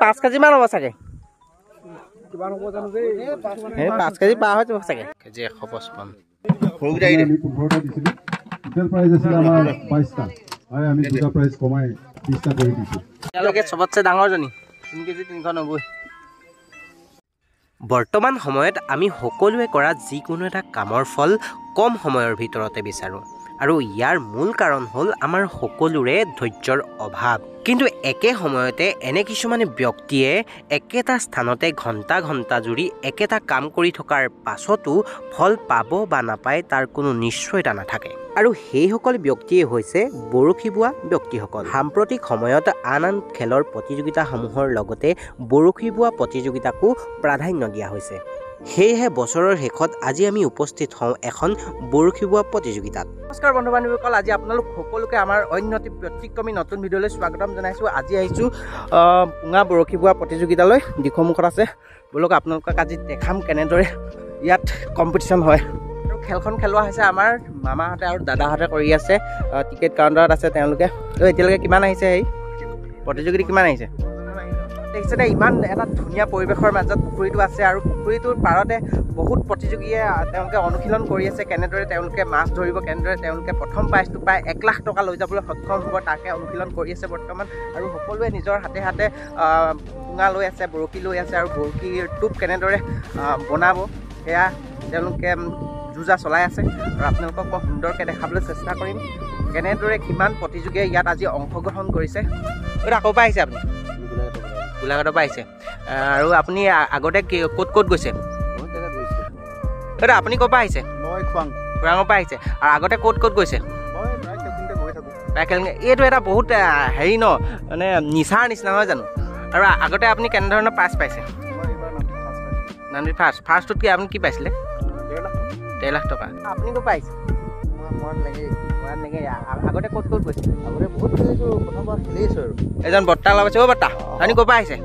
5 KG মান হ'ব চাগে 5 কেজি পাৰ হৈ যাব চাগে কেজি 155 সৰুগিটা আহি টোটাল প্ৰাইজ আছিল আমাৰ 22টা হয় আমি দুটা প্ৰাইজ কমাই 30টা কৰি দিছো ইয়ালৈকে সবতছে ডাঙৰজনী 3 কেজি 390 বৰ্তমান সময়ত আমি সকলোৱে কৰা যিকোনো এটা কামৰ ফল কম সময়ৰ ভিতৰতে বিচাৰোঁ আৰু ইয়াৰ মূল কাৰণ হ'ল আমাৰ সকলোৰে ধৈৰ্যৰ অভাৱ কিন্তু একে সময়তে এনে কিছুমান ব্যক্তিয়ে একেটা স্থানতে ঘণ্টা ঘণ্টা জুৰি একেটা কাম কৰি থকাৰ পাছতো ফল পাব বা নাপায় তাৰ কোনো নিশ্চয়তা নাথাকে আৰু সেইসকল ব্যক্তিয়ে হৈছে বৰশী বোৱা ব্যক্তিসকল সাম্প্ৰতিক সময়ত আন আন খেলৰ প্ৰতিযোগিতাসমূহৰ লগতে বৰশী বোৱা প্ৰতিযোগিতাকো প্ৰাধান্য দিয়া হৈছে সেয়েহে বছৰৰ শেষত আজি আমি উপস্থিত হওঁ এখন বৰশী বোৱা প্ৰতিযোগিতাত নমস্কাৰ বন্ধু বান্ধৱীসকল আজি আপোনালোক সকলোকে আমাৰ অন্য এটি ব্যতিক্ৰমী নতুন ভিডিঅ'লৈ স্বাগতম জনাইছোঁ আজি আহিছোঁ পুঙা বৰশী বোৱা প্ৰতিযোগিতালৈ দিখমুখত আছে বোলক আপোনালোকক আজি দেখাম কেনেদৰে ইয়াত কম্পিটিশ্যন হয় আৰু খেলখন খেলোৱা হৈছে আমাৰ মামাহঁতে আৰু দাদাহঁতে কৰি আছে টিকেট কাউণ্টাৰত আছে তেওঁলোকে এতিয়ালৈকে কিমান আহিছে এই প্ৰতিযোগিতা কিমান আহিছে দেখিছে ইমান এটা ধুনীয়া পৰিৱেশৰ মাজত পুখুৰীটো আছে আৰু পুখুৰীটোৰ পাৰতে বহুত প্ৰতিযোগীয়ে তেওঁলোকে অনুশীলন কৰি আছে কেনেদৰে তেওঁলোকে মাছ ধৰিব কেনেদৰে তেওঁলোকে প্ৰথম প্ৰাইজটো পাই 1 লাখ টকা লৈ যাবলৈ সক্ষম হ'ব তাকে অনুশীলন কৰি আছে বৰ্তমান আৰু সকলোৱে নিজৰ হাতে হাতে পুঙা লৈ আছে বৰশী লৈ আছে আৰু বৰশীৰ টোপ কেনেদৰে বনাব সেয়া তেওঁলোকে যুঁজা চলাই আছে আৰু আপোনালোকক মই সুন্দৰকৈ দেখাবলৈ চেষ্টা কৰিম কেনেদৰে কিমান প্ৰতিযোগীয়ে ইয়াত আজি অংশগ্ৰহণ কৰিছে আকৌ পাই আহিছে আপুনি গোলাঘাটৰ পৰা আহিছে আৰু আপুনি আগতে ক'ত ক'ত গৈছে দাদা আপুনি ক'ৰ পৰা আহিছে মই খোৰাঙৰ পৰা আহিছে আৰু আগতে ক'ত ক'ত গৈছে এইটো এটা বহুত হেৰি ন মানে নিচাৰ নিচিনা নহয় জানো আৰু আগতে আপুনি কেনেধৰণৰ প্ৰাইজ পাইছে ফাৰ্ষ্টটোত কি আপুনি কি পাইছিলে 1.5 লাখ টকা আপুনি ক'ৰ পৰা আহিছে আগতে ক'ত ক'ত গৈছে আগতে বহুত খেলিছোঁ প্ৰথমবাৰ খেলিছোঁ আৰু এজন বৰ্তা লগ আছে বৰ্তা আপুনি ক'ৰ পৰা আহিছে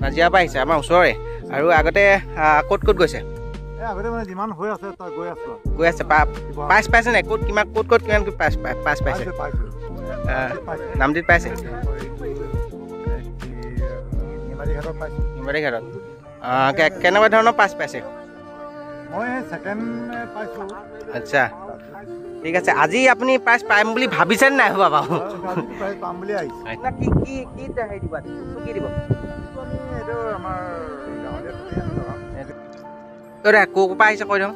নাজিৰা পৰা আহিছে আমাৰ ওচৰৰে আৰু আগতে ক'ত ক'ত গৈছে গৈ আছে প্ৰাইজ পাইছে নাই ক'ত কিমান প্ৰাইজ পাইছে নামটিত পাইছে নিমাৰী ঘাটত কেনেকুৱা ধৰণৰ প্ৰাইজ পাইছে আচ্ছা ঠিক আছে আজি আপুনি প্ৰাইজ পাম বুলি ভাবিছেনে নাই হ'ব বাৰু কি দিব ক'ৰ পৰা আহিছে কৈ দিওঁ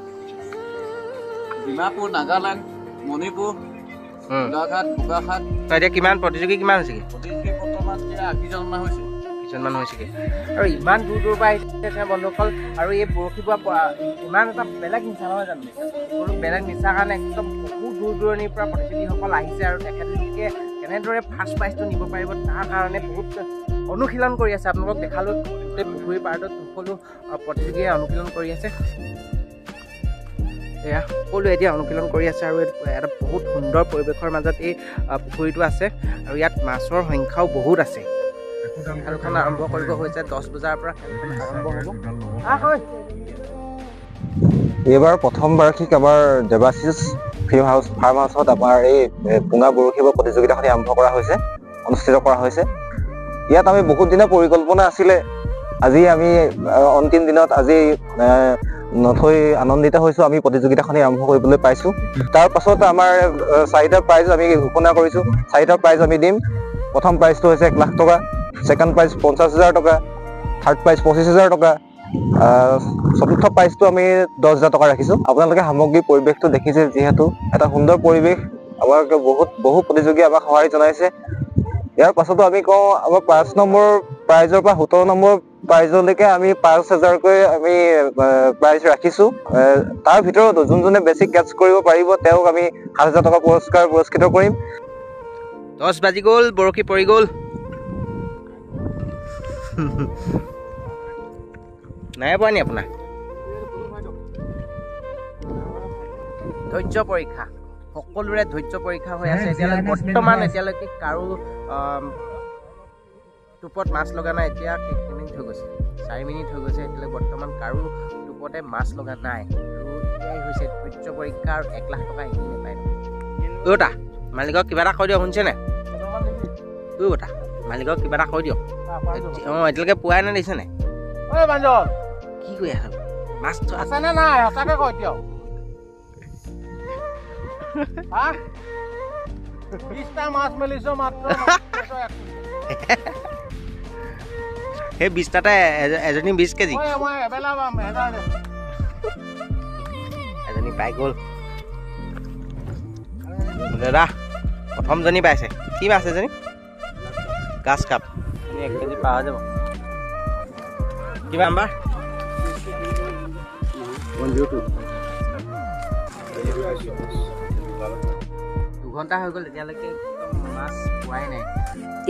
ডিমাপুৰ নাগালেণ্ড মণিপুৰ গোলাঘাট বোকাখাট এতিয়া কিমান প্ৰতিযোগী কিমান হৈছেগৈ বৰ্তমান 80জনমান হৈছে কিছুমান হৈছেগৈ আৰু ইমান দূৰ দূৰৰ পৰা আহিছে বন্ধুসকল আৰু এই বৰশী বোৱা ইমান এটা বেলেগ নিচা নহয় জানো বেলেগ নিচাৰ কাৰণে একদম বহুত দূৰ দূৰণিৰ পৰা প্ৰতিযোগীসকল আহিছে আৰু তেখেতলোকে কেনেদৰে ফাৰ্ষ্ট প্ৰাইজটো নিব পাৰিব তাৰ কাৰণে বহুত অনুশীলন কৰি আছে আপোনালোকক দেখালোঁ গোটেই পুখুৰীৰ পাৰটোত সকলো প্ৰতিযোগীয়ে অনুশীলন কৰি আছে এয়া সকলোৱে এতিয়া অনুশীলন কৰি আছে আৰু এটা বহুত সুন্দৰ পৰিৱেশৰ মাজত এই পুখুৰীটো আছে আৰু ইয়াত মাছৰ সংখ্যাও বহুত আছে খেলখন আৰম্ভ কৰিব হৈছে 10 বজাৰ পৰা খেলখন আৰম্ভ হ'ব এইবাৰ প্ৰথম বাৰ্ষিক আমাৰ দেৱাশিষ ফাৰ্ম হাউচত আমাৰ এই পুঙা বৰশী বোৱা প্ৰতিযোগিতাখন আৰম্ভ কৰা হৈছে অনুষ্ঠিত কৰা হৈছে ইয়াত আমি বহুত দিনৰ পৰিকল্পনা আছিলে আজি আমি অন্তিম দিনত আজি নথৈ আনন্দিত হৈছোঁ আমি প্ৰতিযোগিতাখন আৰম্ভ কৰিবলৈ পাইছোঁ তাৰ পাছত আমাৰ 4টা প্ৰাইজ আমি ঘোষণা কৰিছোঁ 4টা প্ৰাইজ আমি দিম প্ৰথম প্ৰাইজটো হৈছে 1 লাখ টকা সেকেন্ড প্ৰাইজ 50,000 টকা থাৰ্ড প্ৰাইজ 25,000 টকা চতুৰ্থ প্ৰাইজটো আমি 10,000 টকা ৰাখিছোঁ আপোনালোকে সামগ্ৰিক পৰিৱেশটো দেখিছে যিহেতু এটা সুন্দৰ পৰিৱেশ আমাৰ বহু প্ৰতিযোগী আমাক সঁহাৰি জনাইছে ইয়াৰ পাছতো আমি কওঁ আমাৰ 5 নম্বৰ প্ৰাইজৰ পৰা 17 নম্বৰ প্ৰাইজলৈকে আমি 5,000কৈ আমি প্ৰাইজ ৰাখিছোঁ তাৰ ভিতৰতো যোনজনে বেছি কেটচ কৰিব পাৰিব তেওঁক আমি 7,000 টকা পুৰস্কৃত কৰিম 10 বাজি গ'ল বৰশী পৰি গ'ল নাই পোৱা নি আপোনাৰ ধৈৰ্য পৰীক্ষা সকলোৰে ধৈৰ্য পৰীক্ষা হৈ আছে এতিয়ালৈকে কাৰো টোপত মাছ লগা নাই এতিয়া কেইমিনিট হৈ গৈছে 4 মিনিট হৈ গৈছে এতিয়ালৈকে বৰ্তমান কাৰো টোপতে মাছ লগা নাই আৰু এয়াই হৈছে ধৈৰ্য পৰীক্ষা আৰু 1 লাখ টকা এনে নাপায় দুটা মালিকক কিবা এটা কৈ দিয়ক শুনিছেনে দুটা মালিকক কিবা এটা কৈ দিয়ক অঁ এতিয়ালৈকে পোৱাই নাই দেখিছে নাই ঐ বাঞ্জল কি কৰি আছ মাছটো আছে নে নাই সঁচাকে কৈ এতিয়াও 20টা মাছ মেলিছো মাত্ৰ সেই 20টাতে এজনী 20 কেজি মই এবেলা পাম এজনী পাই গ'ল দাদা প্ৰথমজনী পাইছে কি মাছ এজনী গাছ কাপ 1 কেজি পাৱা যাব কিবা নাম্বাৰ 2 ঘণ্টা হৈ গ'ল এতিয়ালৈকে মাছ পোৱাই নাই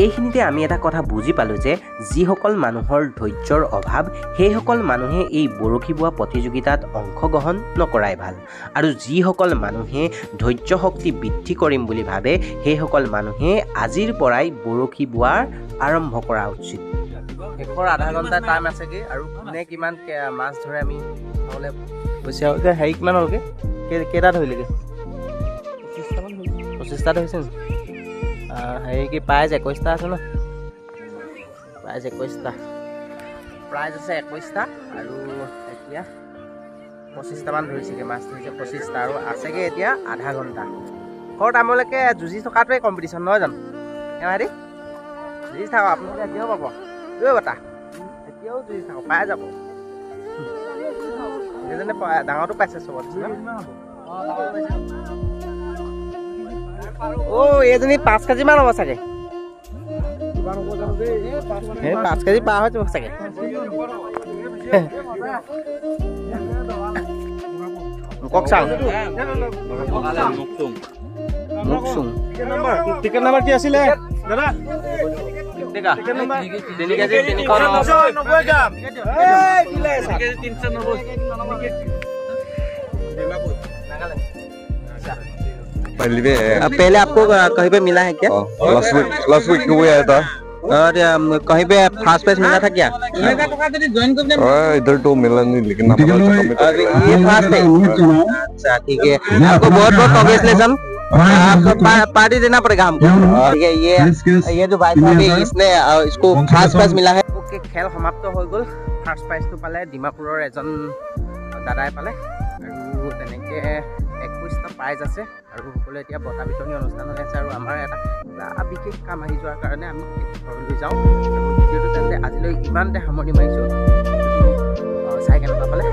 এইখিনিতে আমি এটা কথা বুজি পালোঁ যে যিসকল মানুহৰ ধৈৰ্যৰ অভাৱ সেইসকল মানুহে এই বৰশী বোৱা প্ৰতিযোগিতাত অংশগ্ৰহণ নকৰাই ভাল আৰু যিসকল মানুহে ধৈৰ্য শক্তি বৃদ্ধি কৰিম বুলি ভাবে সেইসকল মানুহে আজিৰ পৰাই বৰশী বোৱাৰ আৰম্ভ কৰা উচিত শেষৰ আধা ঘণ্টা টাইম আছেগৈ আৰু কোনে কিমান মাছ ধৰে আমি চাবলৈ পইচা হেৰি কিমান হ'লগৈ কেইটা ধৰিলেগৈ 25টা ধৰিছে নি হেৰি কি প্ৰাইজ 21টা আছে ন প্ৰাইজ 21টা প্ৰাইজ আছে 21টা আৰু এতিয়া 25টামান ধৰিছেগৈ মাছ ধৰিছে 25টা আৰু আছেগৈ এতিয়া আধা ঘণ্টা ঘৰ টাইমলৈকে যুঁজি থকাটোৱে কম্পিটিশ্যন নহয় জানো হেৰি যুঁজি থাকক আপোনালোকে এতিয়াও পাব দুই বটা এতিয়াও যুঁজি থাকক পাই যাব সেইজনে ডাঙৰটো পাইছে চবত এইজনী 5 কেজি মান হ'ব চাগে 5 কেজি পাৰ হৈ যাব চাগে ককচাং মুকচুং টিকেট নাম্বাৰ কি আছিলে দাদা টিকেট নাম্বাৰ 3 কেজি 390 গ্ৰাম এই দিলে 3 কেজি 390 पहले आपको कहीं पे मिला है क्या लास्ट वीक हुआ है था और कहीं पे फर्स्ट प्राइज मिला था क्या इधर तो मिला नहीं लेकिन ये फर्स्ट है अच्छा ठीक है आपको बहुत बहुत कांग्रेचुलेशन आपको पार्टी देना पड़ेगा हमको ठीक है ये जो भाई साहब है इसने इसको फर्स्ट प्राइज मिला है ओके खेल समाप्त হৈ গ'ল ফাৰ্ষ্ট প্ৰাইজটো পালে ডিমাপুৰৰ এজন দাদাই পালে আৰু তেনেকৈ 21টা প্ৰাইজ আছে আৰু সকলোৱে এতিয়া বঁটা বিতৰণি অনুষ্ঠান হৈ আছে আৰু আমাৰ এটা বিশেষ কাম আহি যোৱাৰ কাৰণে আমি ঘৰলৈ যাওঁ আৰু ভিডিঅ'টো তেন্তে আজিলৈ ইমানতে সামৰণি মাৰিছোঁ চাই কেনেকুৱা পালে